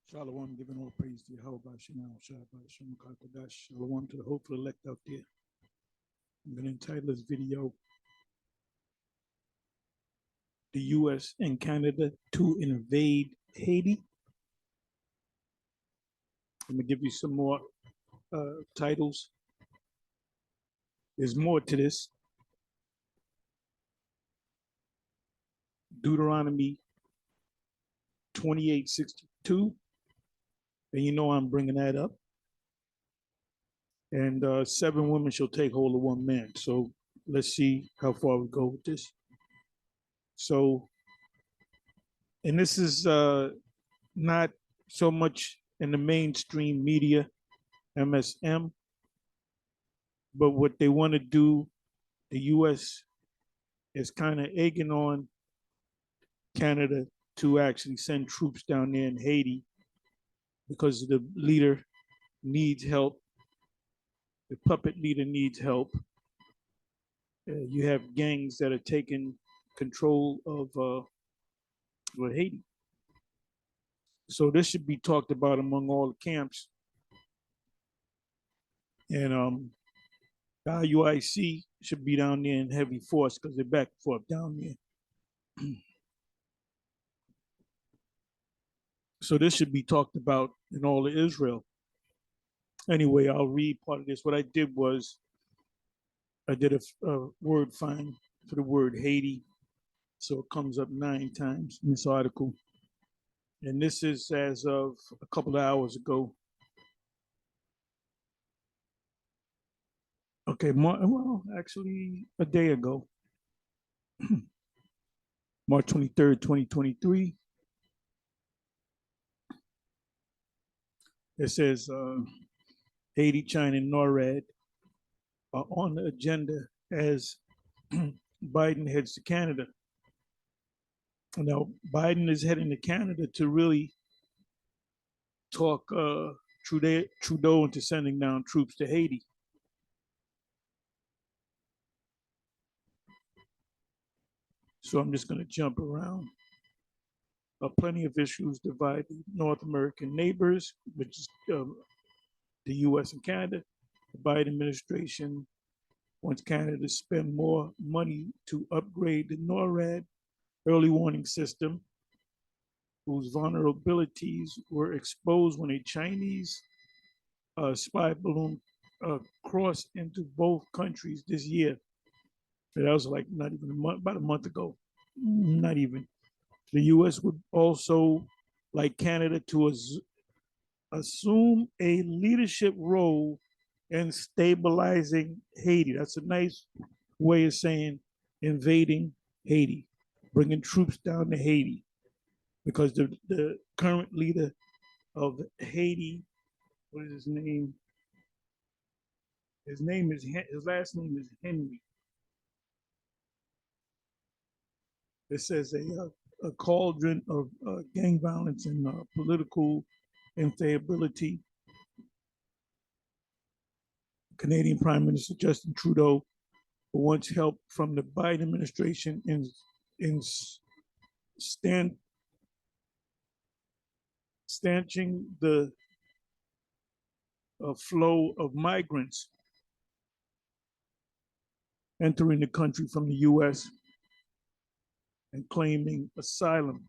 Shalom, giving all praise to Yahweh Shalom, Shalom, Kakadash, Shalom to the hopeful elect out there. I'm going to entitle this video, The U.S. and Canada to Invade Haiti. I'm going to give you some more titles. There's more to this. Deuteronomy 28:62. And you know I'm bringing that up. And 7 women shall take hold of 1 man. So let's see how far we go with this. So, and this is not so much in the mainstream media, MSM, but what they want to do, the U.S. is kind of egging on Canada to actually send troops down there in Haiti because the leader needs help. The puppet leader needs help. You have gangs that are taking control of Haiti. So this should be talked about among all the camps. And the IUIC should be down there in heavy force because they're back and forth down there. So this should be talked about in all of Israel. Anyway, I'll read part of this. What I did was I did a word find for the word Haiti. So it comes up 9 times in this article. And this is as of a couple of hours ago. Okay, well, actually a day ago. March 23rd, 2023. It says Haiti, China, and NORAD are on the agenda as Biden heads to Canada. Now, Biden is heading to Canada to really talk Trudeau into sending down troops to Haiti. So I'm just going to jump around. Plenty of issues divide the North American neighbors, which is the U.S. and Canada. The Biden administration wants Canada to spend more money to upgrade the NORAD early warning system, whose vulnerabilities were exposed when a Chinese spy balloon crossed into both countries this year. That was like not even a month, about a month ago. Not even. The U.S. would also like Canada to assume a leadership role in stabilizing Haiti. That's a nice way of saying invading Haiti, bringing troops down to Haiti, because the current leader of Haiti, what is his name? His last name is Henry. It says a cauldron of gang violence and political instability. Canadian Prime Minister Justin Trudeau wants help from the Biden administration in stanching the flow of migrants entering the country from the U.S. and claiming asylum.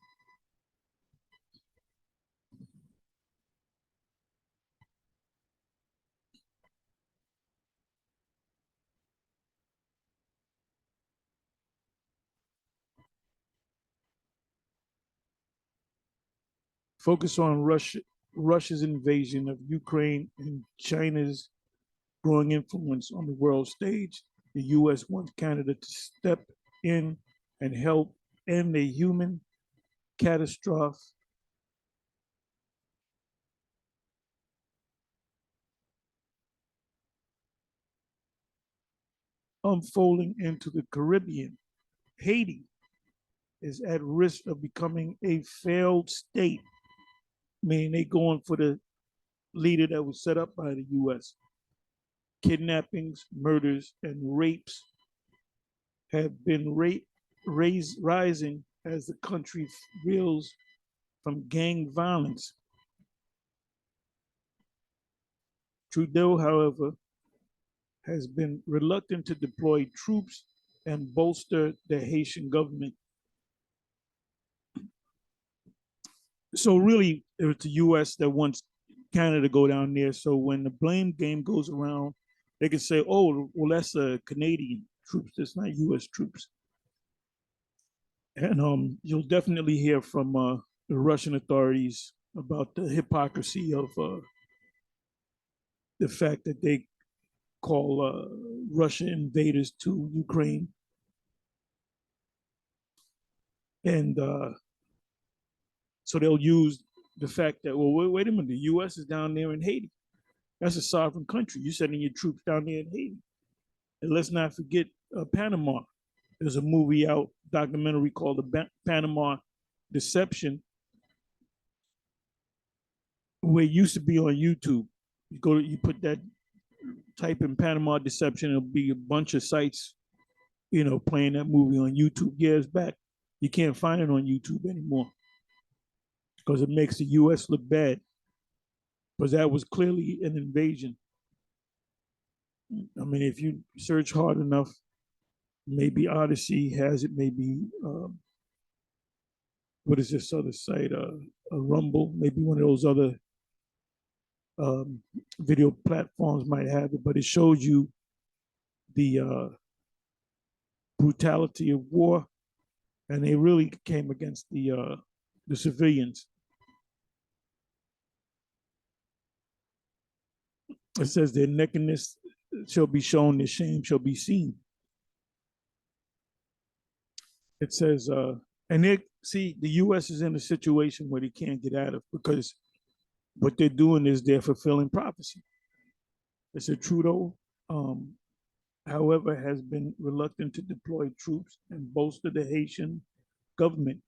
Focus on Russia's invasion of Ukraine and China's growing influence on the world stage. The U.S. wants Canada to step in and help end a human catastrophe unfolding into the Caribbean. Haiti is at risk of becoming a failed state, meaning they going for the leader that was set up by the U.S. Kidnappings, murders, and rapes have been rising as the country reels from gang violence. Trudeau, however, has been reluctant to deploy troops and bolster the Haitian government. So really, it was the U.S. that wants Canada to go down there. So when the blame game goes around, they can say, "Oh, well, that's Canadian troops. That's not U.S. troops." And you'll definitely hear from the Russian authorities about the hypocrisy of the fact that they call Russian invaders to Ukraine, and so they'll use the fact that, well, wait a minute, the U.S. is down there in Haiti. That's a sovereign country. You're sending your troops down there in Haiti. And let's not forget Panama. There's a movie out, documentary called The Panama Deception, where it used to be on YouTube. You put that, type in Panama Deception, it'll be a bunch of sites, playing that movie on YouTube years back. You can't find it on YouTube anymore because it makes the U.S. look bad, because that was clearly an invasion. I mean, if you search hard enough, maybe Odyssey has it, maybe what is this other site? A Rumble, maybe one of those other um, video platforms might have it, but it shows you the brutality of war, and they really came against the civilians. It says their nakedness shall be shown, their shame shall be seen. It says, and they see the U.S. is in a situation where they can't get out of, because what they're doing is they're fulfilling prophecy. It said Trudeau, however, has been reluctant to deploy troops and bolster the Haitian government.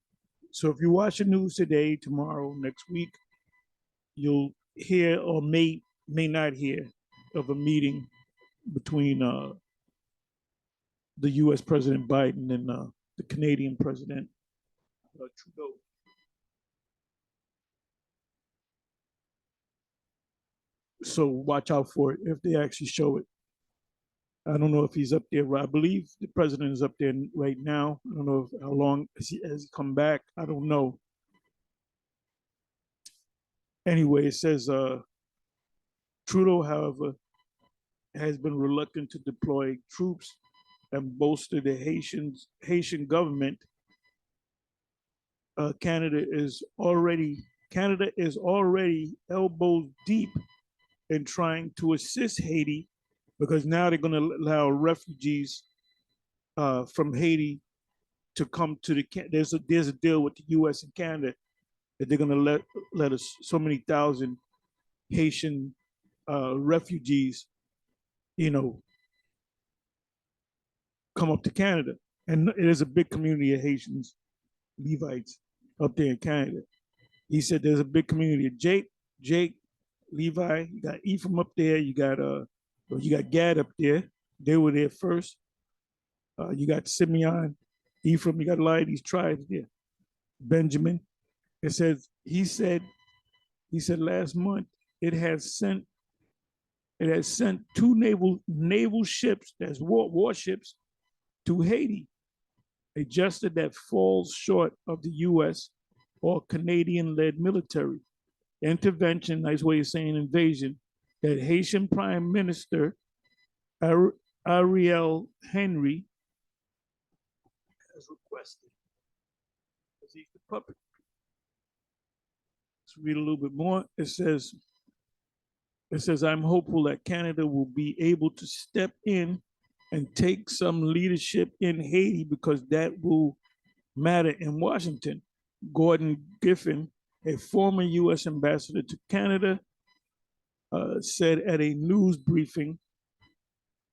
So if you watch the news today, tomorrow, next week, you'll hear or may not hear of a meeting between the U.S. President Biden and the Canadian President Trudeau. So watch out for it if they actually show it. I don't know if he's up there. I believe the president is up there right now. I don't know how long has he come back. I don't know. Anyway, it says Trudeau, however, has been reluctant to deploy troops and bolster the Haitian government. Canada is already elbows deep in trying to assist Haiti, because now they're going to allow refugees from Haiti to come to the. There's a deal with the U.S. and Canada that they're going to let us so many thousand Haitian refugees, come up to Canada, and it is a big community of Haitians, Levites, up there in Canada. He said there's a big community of Jake, Levi. You got Ephraim up there. You got Gad up there. They were there first. You got Simeon, Ephraim. You got a lot of these tribes there. Benjamin. It says he said last month it has sent two naval ships, that's warships, to Haiti, a gesture that falls short of the U.S. or Canadian-led military intervention, nice way of saying invasion, that Haitian Prime Minister Ariel Henry has requested. He's the puppet. Let's read a little bit more. It says, I'm hopeful that Canada will be able to step in and take some leadership in Haiti, because that will matter in Washington. Gordon Giffen, a former U.S. ambassador to Canada, said at a news briefing,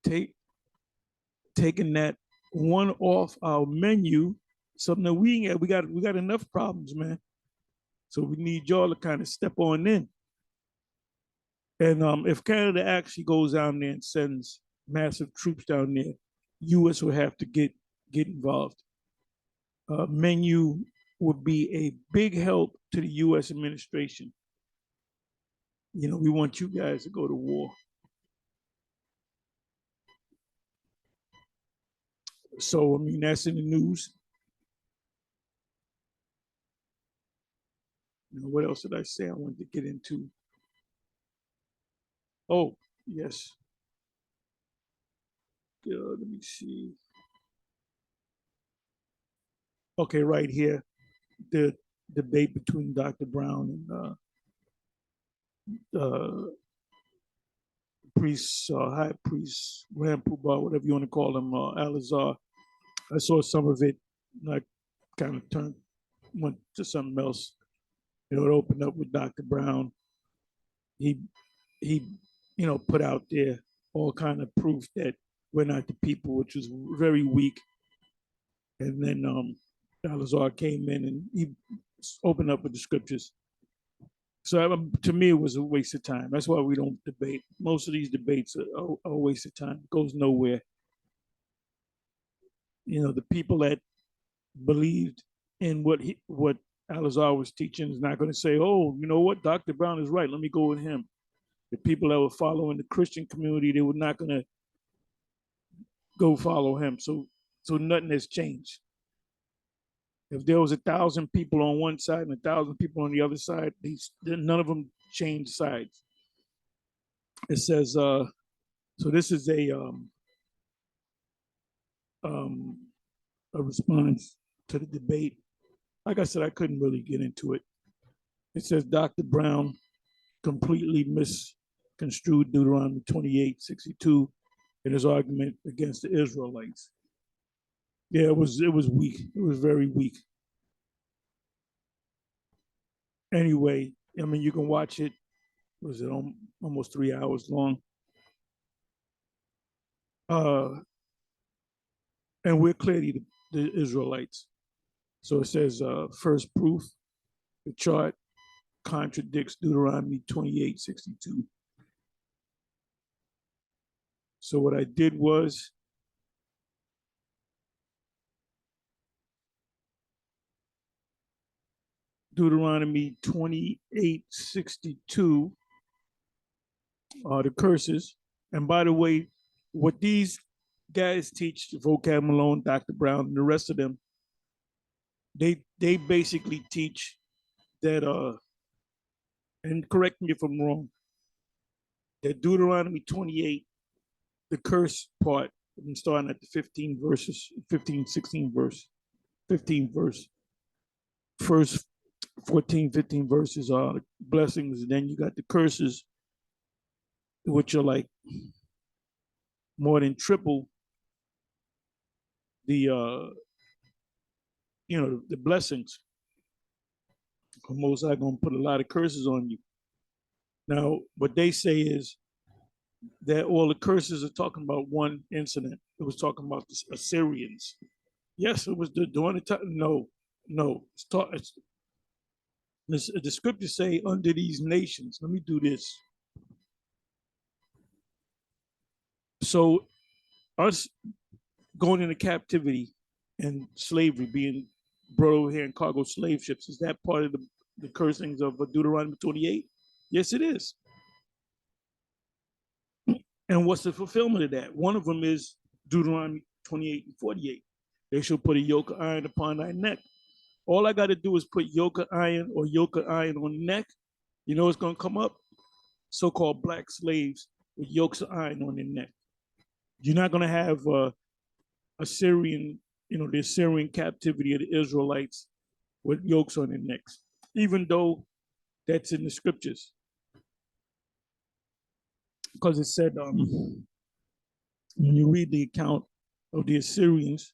taking that one off our menu, something that we got enough problems, man. So we need y'all to kind of step on in. And if Canada actually goes down there and sends massive troops down there, U.S. will have to get involved. Menu would be a big help to the U.S. administration. We want you guys to go to war. So, I mean, that's in the news. What else did I say I wanted to get into? Oh, yes. Let me see. Okay, right here, the debate between Dr. Brown and priest, high priest, Grand Poobah, whatever you want to call him, Alizar. I saw some of it, and I kind of went to something else. It opened up with Dr. Brown. He he, put out there all kind of proof that we're not the people, which was very weak. And then Alizar came in and he opened up with the scriptures. So to me, it was a waste of time. That's why we don't debate. Most of these debates are a waste of time. It goes nowhere. The people that believed in what Alizar was teaching is not going to say, "Oh, you know what? Dr. Brown is right. Let me go with him." The people that were following the Christian community, they were not going to go follow him. So nothing has changed. If there was 1,000 people on one side and 1,000 people on the other side, none of them changed sides. It says, so this is um, a response to the debate. Like I said, I couldn't really get into it. It says Dr. Brown completely misconstrued Deuteronomy 28:62 in his argument against the Israelites. Yeah, it was weak. It was very weak. Anyway, I mean, you can watch it. Was it almost 3 hours long? And we're clearly the Israelites. So it says, first proof, the chart contradicts Deuteronomy 28:62. So what I did was Deuteronomy 28:62 are the curses. And by the way, what these guys teach, Vocab Malone, Dr. Brown, and the rest of them, they basically teach that and correct me if I'm wrong, that Deuteronomy 28, the curse part, I'm starting at the 15 verses, 15, 16 verse, 15 verse. First 14, 15 verses are blessings, and then you got the curses, which are like more than triple the the blessings. Most are gonna put a lot of curses on you. Now, what they say is that all the curses are talking about one incident. It was talking about the Assyrians. Yes, it was during the time. No. The scriptures say under these nations. Let me do this. So us going into captivity and slavery, being brought over here in cargo slave ships, is that part of the cursings of Deuteronomy 28? Yes, it is. And what's the fulfillment of that? One of them is Deuteronomy 28:48. They shall put a yoke of iron upon thy neck. All I got to do is put yoke of iron or yoke of iron on the neck. You know what's going to come up? So-called black slaves with yokes of iron on their neck. You're not going to have Assyrian, the Assyrian captivity of the Israelites with yokes on their necks, even though that's in the scriptures. Because it said, when you read the account of the Assyrians,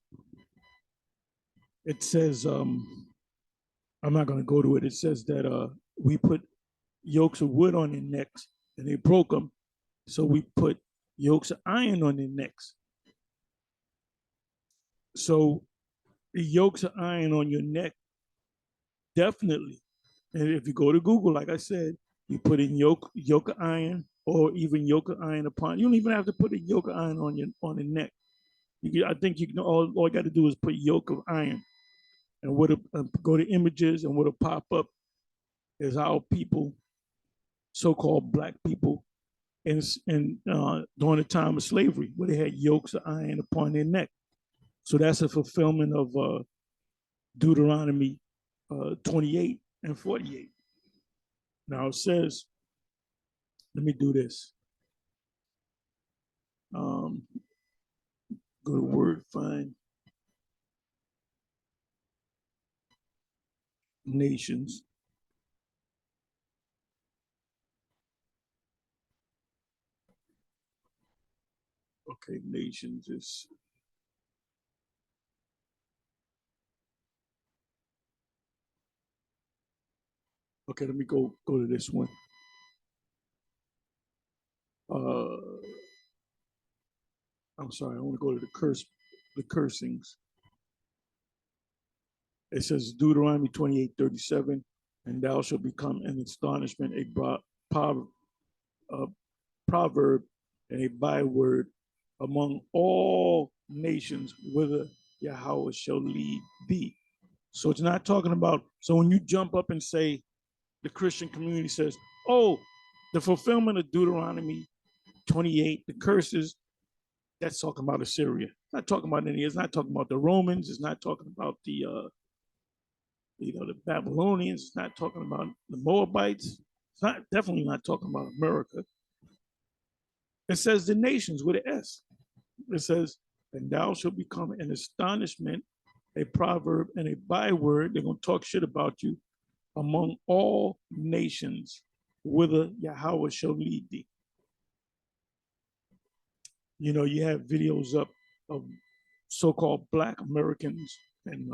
it says, I'm not going to go to it. It says that we put yokes of wood on their necks and they broke them. So we put yokes of iron on their necks. So the yokes of iron on your neck, definitely. And if you go to Google, like I said, you put in yoke of iron or even yoke of iron upon. You don't even have to put a yoke of iron on the neck. I think you can all you got to do is put yoke of iron, and go to images, and what'll pop up is how people so-called black people during the time of slavery, where they had yokes of iron upon their neck. So that's a fulfillment of Deuteronomy 28 and 48. Now it says, let me do this. Um, Go to Word, find nations. Okay, nations is okay. Let me go to this one. Uh, I'm sorry. I want to go to the cursings. It says Deuteronomy 28:37, and thou shalt become an astonishment, a proverb, and a byword among all nations, whither Yahweh shall lead thee. So it's not talking about, so when you jump up and say, the Christian community says, oh, the fulfillment of Deuteronomy 28, the curses, that's talking about Assyria. It's not talking about any, it's not talking about the Romans, it's not talking about the Babylonians, it's not talking about the Moabites, it's not definitely not talking about America. It says the nations with an S. It says, and thou shalt become an astonishment, a proverb, and a byword. They're going to talk shit about you among all nations, whither Yahweh shall lead thee. You know, you have videos up of so-called Black Americans and,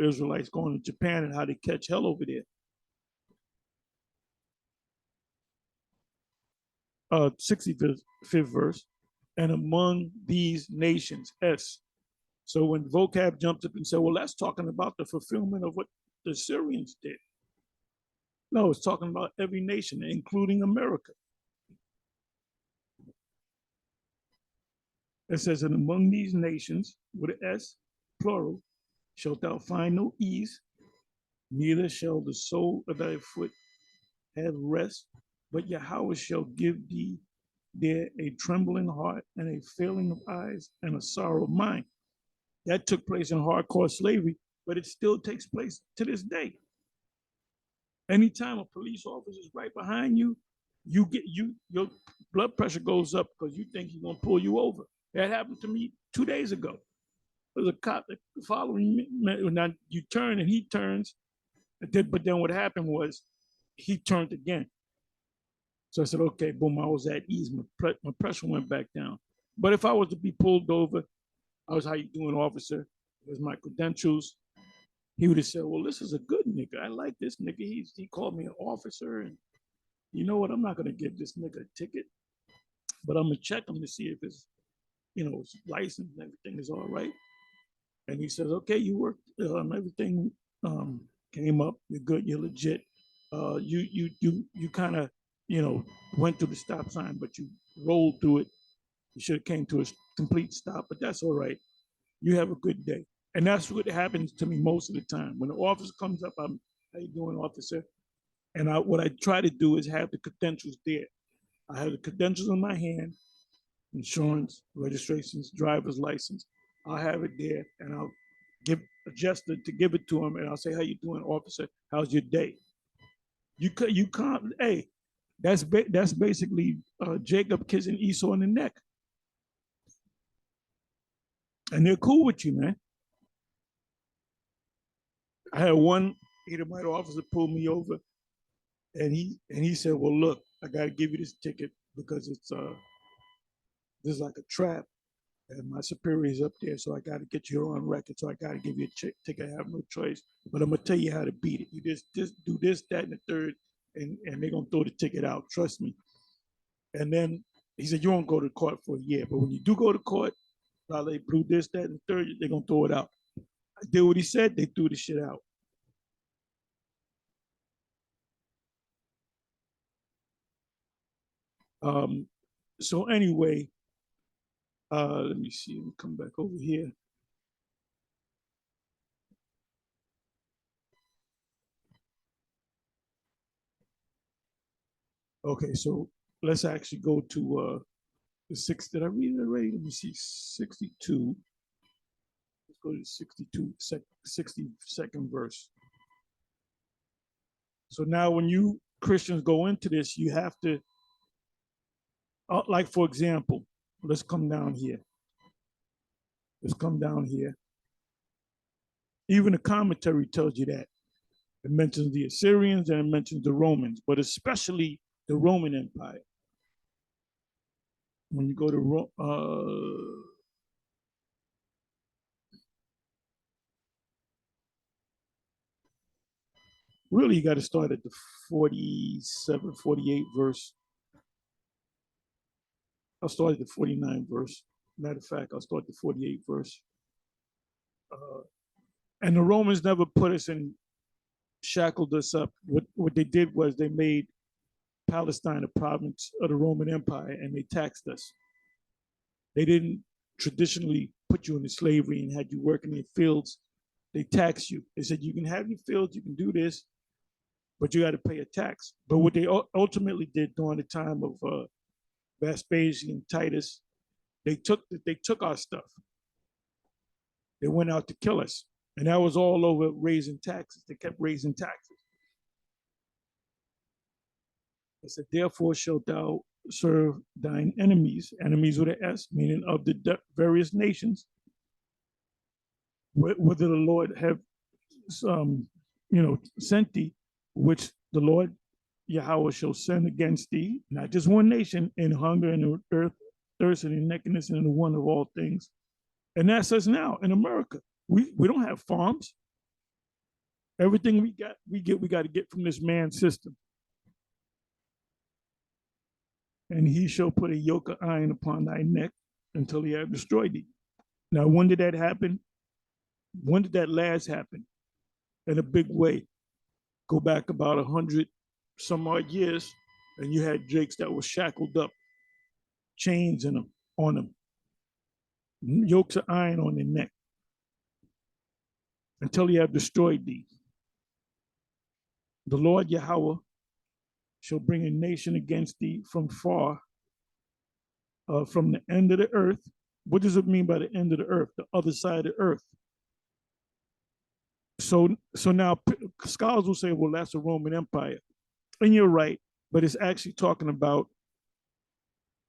Israelites going to Japan and how they catch hell over there. 65th verse, and among these nations, S. So when vocab jumped up and said, well, that's talking about the fulfillment of what the Syrians did. No, it's talking about every nation, including America. It says, and among these nations, with an S, plural, shalt thou find no ease, neither shall the sole of thy foot have rest, but Yahweh shall give thee there a trembling heart and a failing of eyes and a sorrow of mind. That took place in hardcore slavery, but it still takes place to this day. Anytime a police officer is right behind you, your blood pressure goes up because you think he's gonna pull you over. That happened to me 2 days ago. There's a cop following me. Now you turn and he turns, but then what happened was he turned again. So I said, okay, boom, I was at ease. My pressure went back down. But if I was to be pulled over, I was, how you doing, officer? Here's my credentials. He would have said, well, this is a good nigga. I like this nigga. He called me an officer. And you know what? I'm not going to give this nigga a ticket, but I'm going to check him to see if his license and everything is all right. And he says, okay, you worked, everything came up. You're good. You're legit. You kind of, went through the stop sign, but you rolled through it. You should have came to a complete stop, but that's all right. You have a good day. And that's what happens to me most of the time. When the officer comes up, I'm, how you doing, officer? And what I try to do is have the credentials there. I have the credentials in my hand, insurance, registrations, driver's license. I'll have it there, and I'll adjust it to give it to him, and I'll say, "How you doing, officer? How's your day?" You can't. Hey, that's basically Jacob kissing Esau in the neck, and they're cool with you, man. I had one Edomite officer pull me over, and he said, "Well, look, I got to give you this ticket because it's this is like a trap, and my superior is up there, so I got to get you on record. So I got to give you a ticket. I have no choice, but I'm gonna tell you how to beat it. You just do this, that, and the third, and they're gonna throw the ticket out. Trust me." And then he said, "You won't go to court for a year, but when you do go to court, while they blew this, that, and the third, they're gonna throw it out." I did what he said. They threw the shit out. Um, so anyway, let me see. Let me come back over here. Okay, so let's actually go to the six. Did I read it already? Let me see. 62. Let's go to 62, 62nd verse. So now when you Christians go into this, you have to, like, for example, let's come down here. Let's come down here. Even the commentary tells you that. It mentions the Assyrians and it mentions the Romans, but especially the Roman Empire. When you go to really, you got to start at the 47, 48 verse. I'll start at the 49 verse. Matter of fact, I'll start at the 48 verse. Uh, and the Romans never put us in, shackled us up. What they did was they made Palestine a province of the Roman Empire and they taxed us. They didn't traditionally put you into slavery and had you working in fields. They tax you. They said you can have your fields, you can do this, but you got to pay a tax. But what they ultimately did during the time of Vespasian, Titus, they took our stuff. They went out to kill us, and that was all over raising taxes. They kept raising taxes. It said, "Therefore shalt thou serve thine enemies," enemies with an S, meaning of the various nations, whether the Lord have sent thee, which the Lord Yahweh shall send against thee, not just one nation, in hunger and the earth, thirst and in nakedness and in the want of all things. And that's us now in America. We don't have farms. Everything we got to get from this man system. And he shall put a yoke of iron upon thy neck until he have destroyed thee. Now, when did that happen? When did that last happen? In a big way. Go back about 100 some odd years, and you had Jakes that were shackled up, chains in them, on them, yokes of iron on their neck, until he have destroyed thee. The Lord Yahweh shall bring a nation against thee from far, from the end of the earth. What does it mean by the end of the earth? The other side of the earth. So now scholars will say, well, that's the Roman Empire. And you're right, but it's actually talking about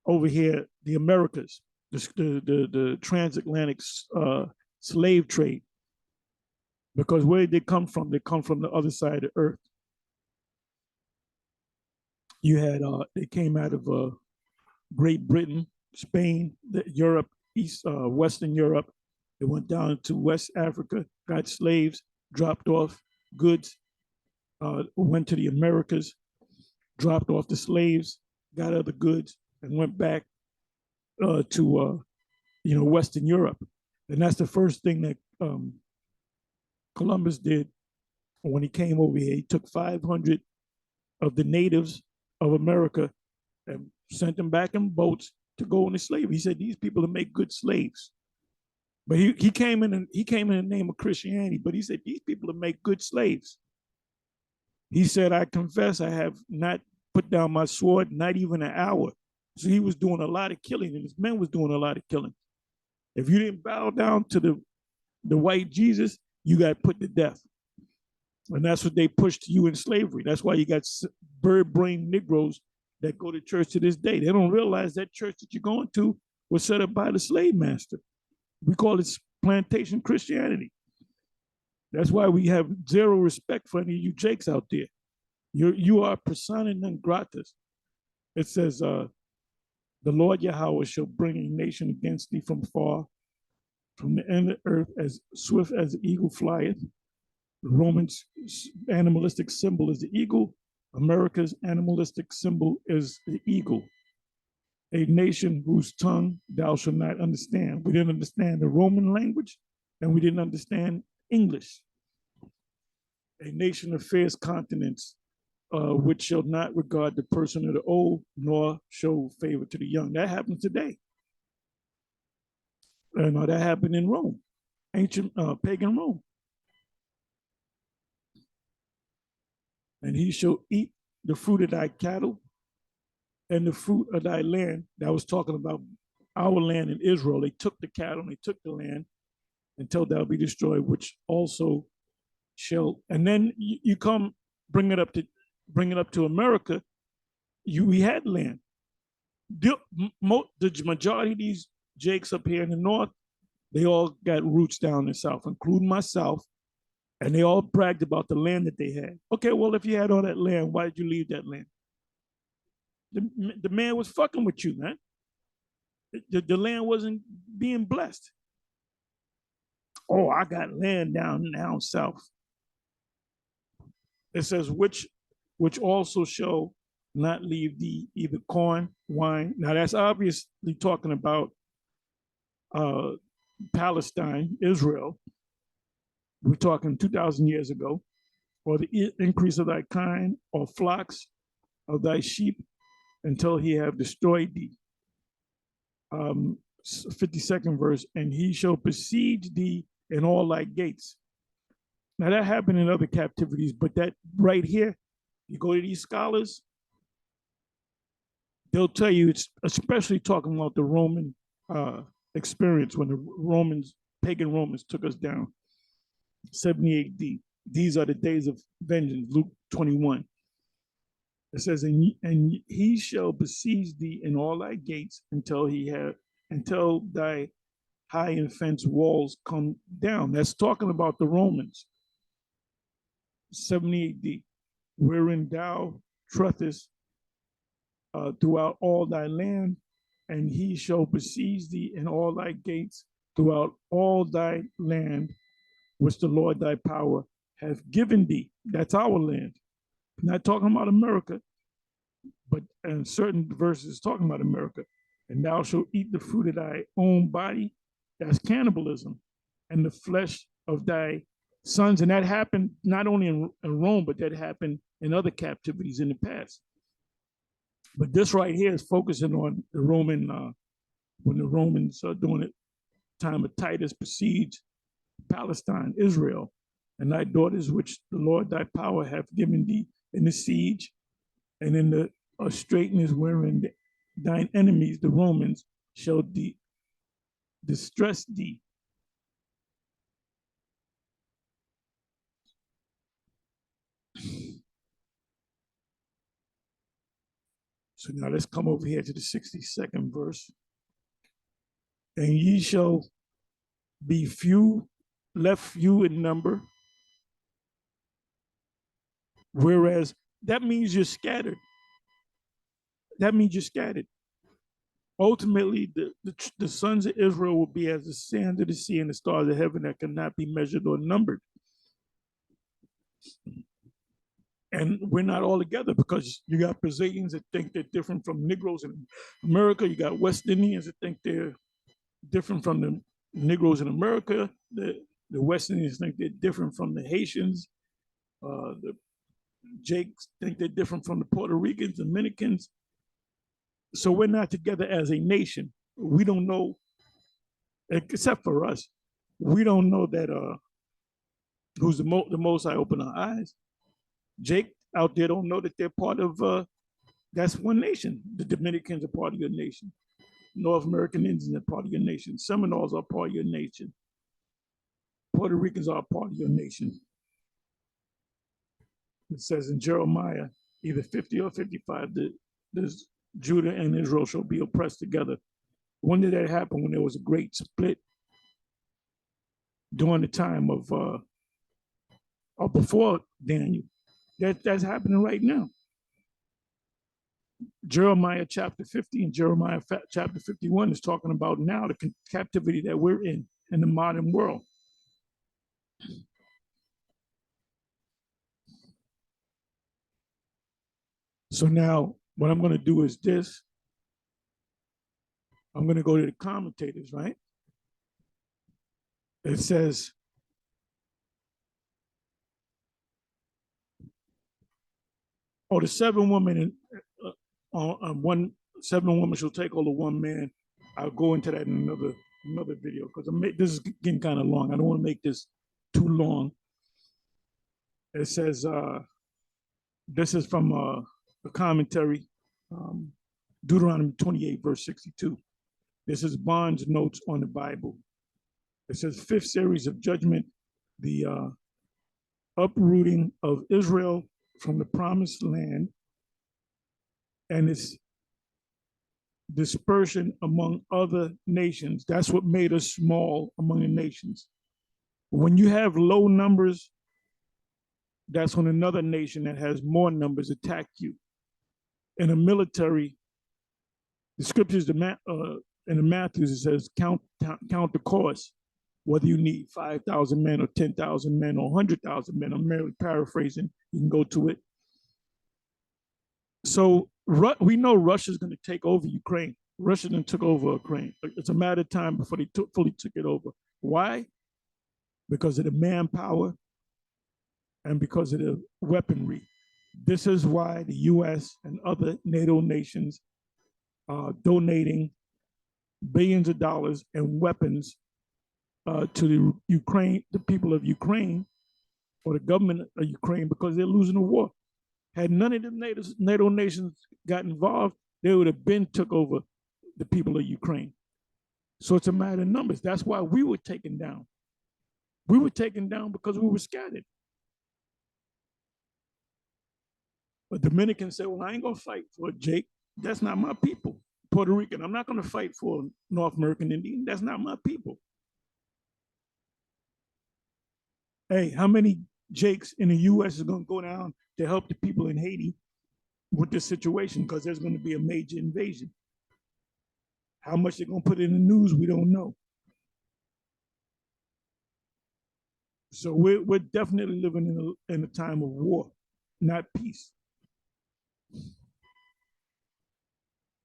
over here, the Americas, the transatlantic slave trade. Because where did they come from? They come from the other side of the earth. You had, they came out of Great Britain, Spain, Europe, Western Europe. They went down to West Africa, got slaves, dropped off goods, went to the Americas, dropped off the slaves, got other goods, and went back to Western Europe. And that's the first thing that Columbus did when he came over here. He took 500 of the natives of America and sent them back in boats to go into slavery. He said these people will make good slaves. But he came in the name of Christianity, but he said these people will make good slaves. He said, I confess I have not put down my sword, not even an hour. So he was doing a lot of killing, and his men was doing a lot of killing. If you didn't bow down to the white Jesus, you got put to death. And that's what they pushed you in slavery. That's why you got bird-brained Negroes that go to church to this day. They don't realize that church that you're going to was set up by the slave master. We call it plantation Christianity. That's why we have zero respect for any of you Jakes out there. You are persona non gratas. It says, the Lord Yahweh shall bring a nation against thee from far, from the end of the earth, as swift as the eagle flieth. The Romans' animalistic symbol is the eagle. America's animalistic symbol is the eagle. A nation whose tongue thou shalt not understand. We didn't understand the Roman language, and we didn't understand English. A nation of fierce countenance, which shall not regard the person of the old, nor show favor to the young. That happens today. That happened in Rome, ancient pagan Rome. And he shall eat the fruit of thy cattle, and the fruit of thy land. That was talking about our land in Israel. They took the cattle and they took the land until thou be destroyed, which also shall. And then you come bring it up to America. We had land. The majority of these jakes up here in the north, they all got roots down in the south, including myself, and they all bragged about the land that they had. Okay, well, if you had all that land, why did you leave that land? The man was fucking with you, man. The land wasn't being blessed. Oh, I got land down south. It says which also shall not leave thee either corn, wine. Now that's obviously talking about Palestine, Israel. We're talking 2,000 years ago, or the increase of thy kind, or flocks of thy sheep, until he have destroyed thee. 52nd verse, and he shall besiege thee in all thy gates. Now that happened in other captivities, but that right here, you go to these scholars, they'll tell you it's especially talking about the Roman experience when the pagan Romans took us down. 70 AD. These are the days of vengeance, Luke 21. It says, and he shall besiege thee in all thy gates until thy high and fenced walls come down. That's talking about the Romans. 70 AD, wherein thou treadest throughout all thy land, and he shall besiege thee in all thy gates throughout all thy land, which the Lord thy power hath given thee. That's our land. Not talking about America, but in certain verses talking about America. And thou shalt eat the fruit of thy own body. That's cannibalism. And the flesh of thy sons. And that happened not only in Rome, but that happened in other captivities in the past. But this right here is focusing on the Roman, when the Romans are doing it, time of Titus besieged Palestine, Israel, and thy daughters, which the Lord thy power hath given thee in the siege, and in the straitness wherein thine enemies, the Romans, shall distress thee. So now let's come over here to the 62nd verse. And ye shall be left few in number, whereas that means you're scattered. That means you're scattered. Ultimately, the sons of Israel will be as the sand of the sea and the stars of heaven that cannot be measured or numbered. And we're not all together because you got Brazilians that think they're different from Negroes in America. You got West Indians that think they're different from the Negroes in America. The West Indians think they're different from the Haitians. The Jakes think they're different from the Puerto Ricans, Dominicans. So we're not together as a nation. We don't know, except for us, we don't know that who's the most high open our eyes. Jake out there don't know that they're part of, that's one nation. The Dominicans are part of your nation. North American Indians are part of your nation. Seminoles are part of your nation. Puerto Ricans are part of your nation. It says in Jeremiah, either 50 or 55, that Judah and Israel shall be oppressed together. When did that happen? When there was a great split during the time of, or before Daniel. That's happening right now. Jeremiah chapter 50 and Jeremiah chapter 51 is talking about now the captivity that we're in the modern world. So now what I'm going to do is this. I'm going to go to the commentators, right? It says, the 7 women seven women shall take hold of one man. I'll go into that in another video because this is getting kind of long. I don't want to make this too long. It says, this is from a commentary. Deuteronomy 28, verse 62. This is Bond's notes on the Bible. It says, fifth series of judgment, the uprooting of Israel from the promised land and its dispersion among other nations. That's what made us small among the nations. When you have low numbers, that's when another nation that has more numbers attack you. In the military, the scriptures in the Matthews, it says, count the cost, whether you need 5,000 men or 10,000 men or 100,000 men. I'm merely paraphrasing. You can go to it. So we know Russia's going to take over Ukraine. Russia then took over Ukraine. It's a matter of time before they fully took it over. Why? Because of the manpower and because of the weaponry. This is why the U.S. and other NATO nations are donating billions of dollars and weapons to the people of Ukraine, or the government of Ukraine, because they're losing the war. Had none of the NATO nations got involved, they would have been took over the people of Ukraine. So it's a matter of numbers. That's why we were taken down. We were taken down because we were scattered. But Dominicans say, well, I ain't going to fight for Jake. That's not my people. Puerto Rican, I'm not going to fight for North American Indian. That's not my people. Hey, how many Jakes in the U.S. is going to go down to help the people in Haiti with this situation? Because there's going to be a major invasion. How much they're going to put in the news, we don't know. So we're definitely living in a time of war, not peace.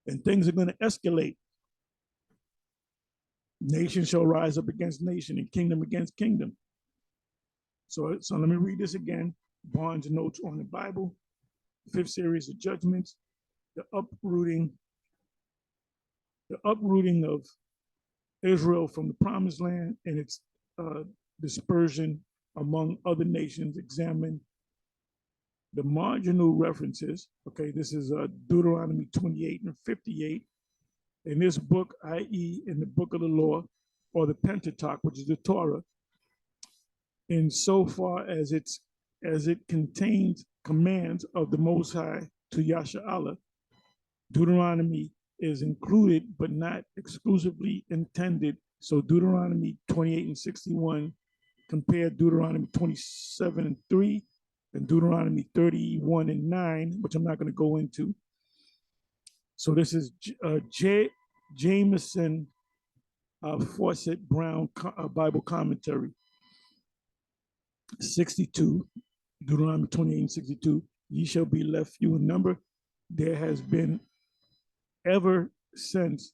And things are going to escalate. Nation shall rise up against nation and kingdom against kingdom. So let me read this again. Barnes' notes on the Bible, fifth series of judgments, the uprooting of Israel from the promised land and its dispersion among other nations. Examine the marginal references. Okay, this is Deuteronomy 28 and 58. In this book, i.e. in the book of the law, or the Pentateuch, which is the Torah, in so far as it contains commands of the Most High to Yasha'Allah, Deuteronomy is included but not exclusively intended. So Deuteronomy 28 and 61 compare Deuteronomy 27 and 3 and Deuteronomy 31 and 9, which I'm not going to go into. So this is Jameson Fawcett Brown Bible commentary. 62, Deuteronomy 28 and 62, ye shall be left few in number. There has been ever since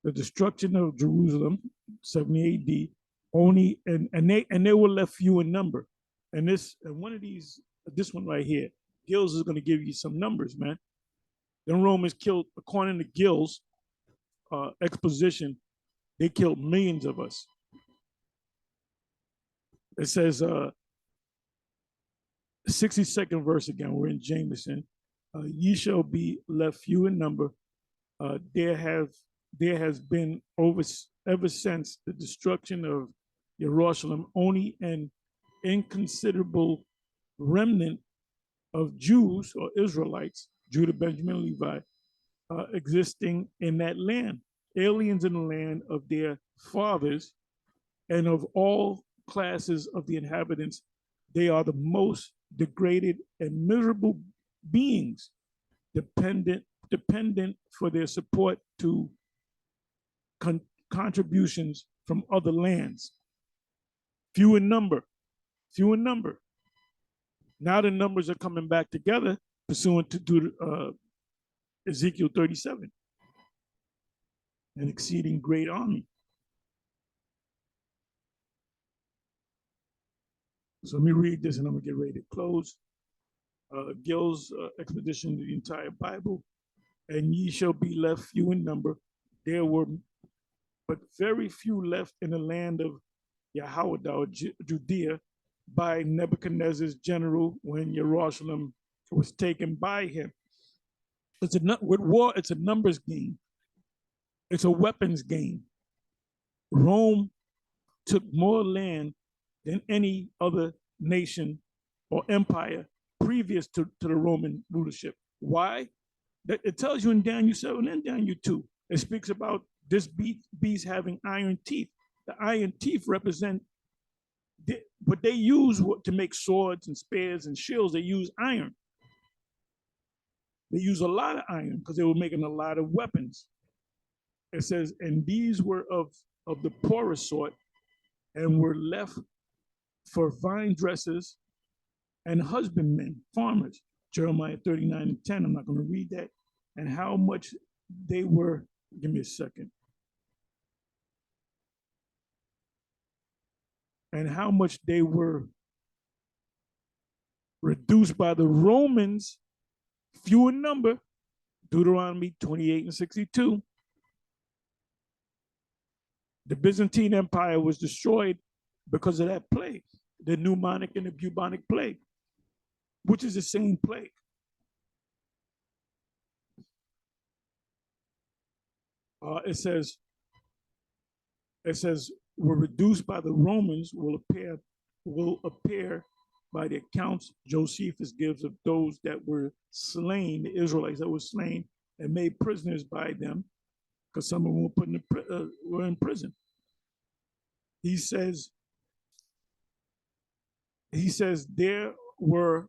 the destruction of Jerusalem, 70 AD, only, and they were left few in number. And this one right here, Gills is going to give you some numbers, man. The Romans killed, according to Gills' exposition, they killed millions of us. It says, 62nd verse again, we're in Jameson. Ye shall be left few in number. There has been ever since the destruction of Jerusalem only an inconsiderable remnant of Jews or Israelites, Judah, Benjamin, Levi, existing in that land, aliens in the land of their fathers, and of all classes of the inhabitants, they are the most degraded and miserable beings, dependent for their support to contributions from other lands. Few in number. Now the numbers are coming back together pursuant to Ezekiel 37, an exceeding great army. So let me read this and I'm gonna get ready to close. Gill's expedition to the entire Bible. And ye shall be left few in number. There were but very few left in the land of Yahweh, or Judea, by Nebuchadnezzar's general when Jerusalem was taken by him. With war, it's a numbers game. It's a weapons game. Rome took more land than any other nation or empire previous to the Roman rulership. Why? It tells you in Daniel 7 and Daniel 2. It speaks about this beast having iron teeth. The iron teeth represent what they use to make swords and spears and shields. They use iron. They use a lot of iron because they were making a lot of weapons. It says, and these were of the poorest sort and were left for vine dressers and husbandmen, farmers. Jeremiah 39 and 10. I'm not going to read that. And how much they were, give me a second. And how much they were reduced by the Romans, few in number, Deuteronomy 28 and 62. The Byzantine Empire was destroyed because of that plague, the pneumonic and the bubonic plague, which is the same plague. It says, were reduced by the Romans will appear by the accounts Josephus gives of those that were slain, the Israelites that were slain and made prisoners by them, because some of them were put were in prison. He says there were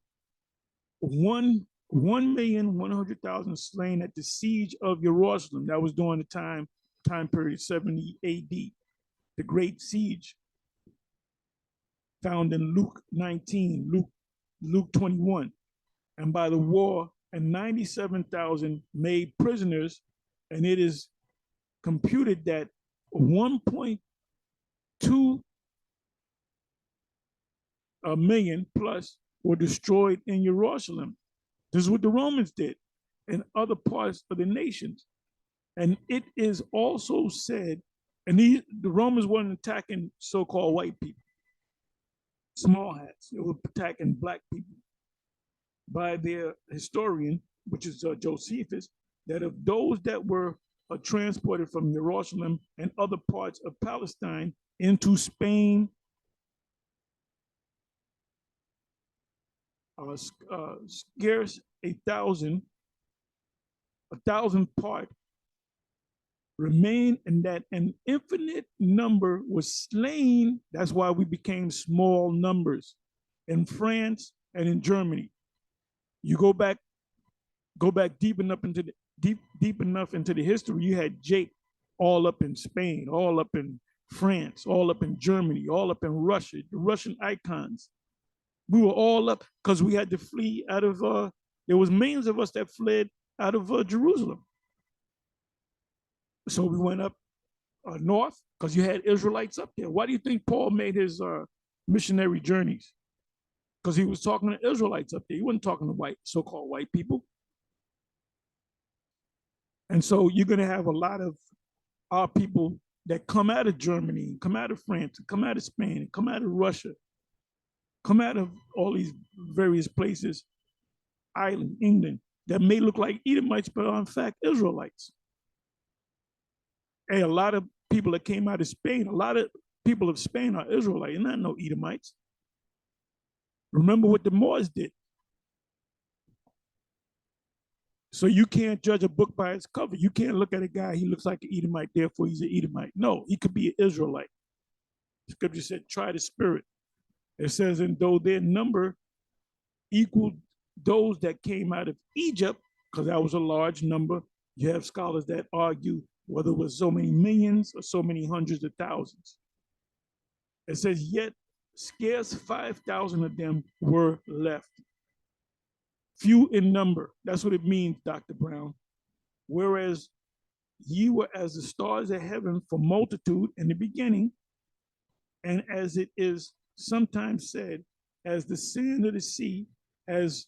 1,100,000 slain at the siege of Jerusalem. That was during the time period 70 AD, the Great Siege, found in Luke 19, Luke 21, and by the war, and 97,000 made prisoners, and it is computed that 1.2 million plus were destroyed in Jerusalem. This is what the Romans did in other parts of the nations. And it is also said, and the Romans weren't attacking so-called white people, small hats. They were attacking black people. By their historian, which is Josephus, that of those that were transported from Jerusalem and other parts of Palestine into Spain, scarce a thousand part remain, and that an infinite number was slain. That's why we became small numbers in France and in Germany. You go back deep enough into the history. You had Jake all up in Spain, all up in France, all up in Germany, all up in Russia, the Russian icons. We were all up because we had to flee out of, there was millions of us that fled out of Jerusalem. So we went up north because you had Israelites up there. Why do you think Paul made his missionary journeys? Because he was talking to Israelites up there. He wasn't talking to so-called white people. And so you're going to have a lot of our people that come out of Germany, come out of France, come out of Spain, come out of Russia, come out of all these various places, Ireland, England, that may look like Edomites, but are in fact Israelites. And a lot of people that came out of Spain, a lot of people of Spain are Israelites, and not no Edomites. Remember what the Moors did. So you can't judge a book by its cover. You can't look at a guy, he looks like an Edomite, therefore he's an Edomite. No, he could be an Israelite. Scripture said, try the spirit. It says, and though their number equaled those that came out of Egypt, because that was a large number, you have scholars that argue whether it was so many millions or so many hundreds of thousands. It says, yet scarce 5,000 of them were left. Few in number. That's what it means, Dr. Brown. Whereas ye were as the stars of heaven for multitude in the beginning, and as it is sometimes said, as the sand of the sea, as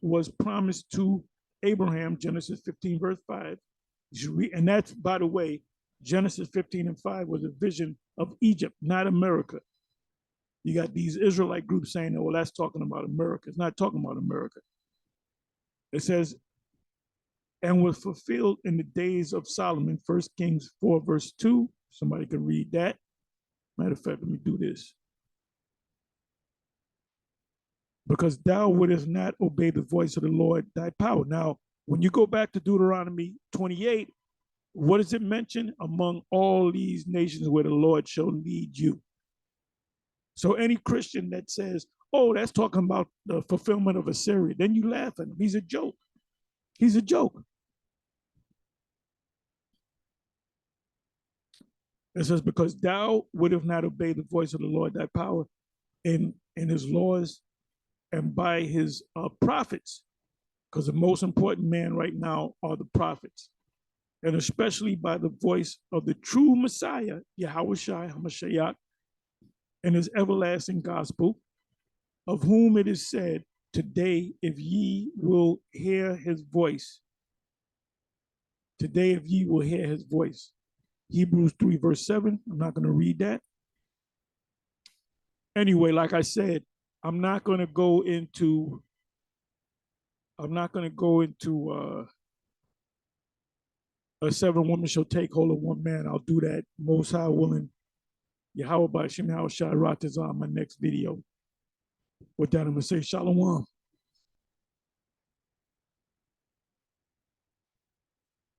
was promised to Abraham, Genesis 15, verse 5. And that's, by the way, Genesis 15 and 5 was a vision of Egypt, not America. You got these Israelite groups saying, oh, well, that's talking about America. It's not talking about America. It says, and was fulfilled in the days of Solomon. 1 Kings 4, verse 2. Somebody can read that. Matter of fact, let me do this. Because thou wouldest not obey the voice of the Lord thy power. Now, when you go back to Deuteronomy 28, what does it mention? Among all these nations where the Lord shall lead you. So any Christian that says, oh, that's talking about the fulfillment of Assyria, then you laugh at him. He's a joke. He's a joke. It says, because thou would have not obeyed the voice of the Lord thy power in his laws and by his prophets, because the most important man right now are the prophets, and especially by the voice of the true Messiah, Yahushua HaMashiach, and his everlasting gospel, of whom it is said, today, if ye will hear his voice, today, if ye will hear his voice. Hebrews 3, verse 7. I'm not going to read that. Anyway, like I said, I'm not going to go into a 7 women shall take hold of one man. I'll do that, most high willing. Yahweh by Shem Shai Ratazah, my next video. With that, I'm going to say Shalom.